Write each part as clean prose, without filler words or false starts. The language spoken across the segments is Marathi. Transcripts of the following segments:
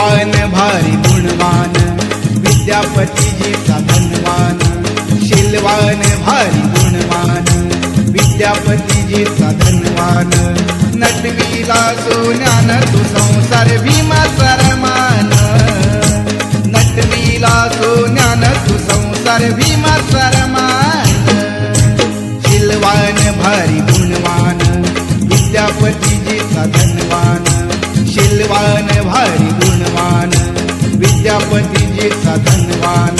शीलवान भारी गुणवान विद्यापतीजीचा धनवान शीलवान भारी गुणवान विद्यापतीजीचा धनवान नटविला सोन्यान तू संसार भीमाचा रमान नटविला सोन्यान तू संसार भीमाचा रमान शीलवान भारी गुणवान विद्यापतीजीचा धनवान शीलवान भारी गुणवान विद्यापतीजीचा धनवान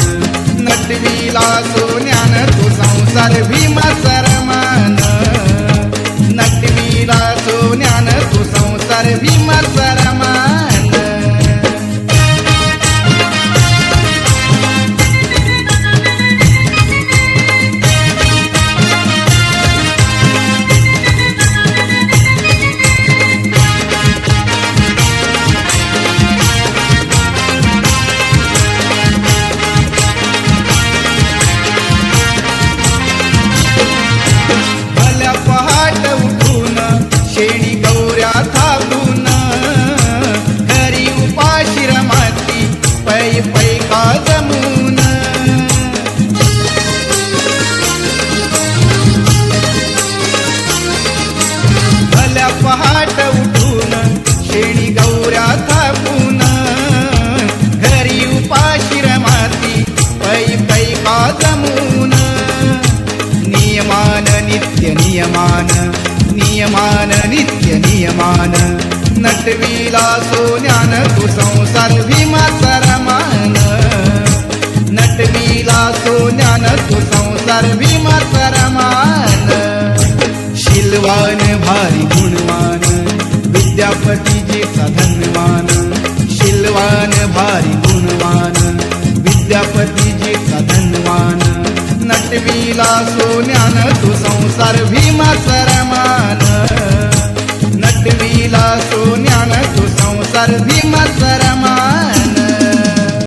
नटविला सोन्यान तू संसार भीमाचा रमान नटविला सोन्यान तू संसार भीमाचा रमान शेणी गौऱ्या थापून घरी उपाशी रमाती पै पै का जमून भल्या पहाट उठून शेणी गौऱ्या थापून घरी उपाशी रमाती पै पै का जमून नियमान नित्य नियमान नियमान नित्य नियमान नटविला सोन्यान तू संसार भीमाचा रमान नटविला सोन्यान तू संसार भीमाचा रमान शीलवान भारी गुणवान विद्यापतीजीचा धनवान शीलवान भारी गुणवान विद्यापतीजीचा धनवान नटविला सोन्यान तू संसार भीमाचा रमान नटविला सोन्यान तू संसार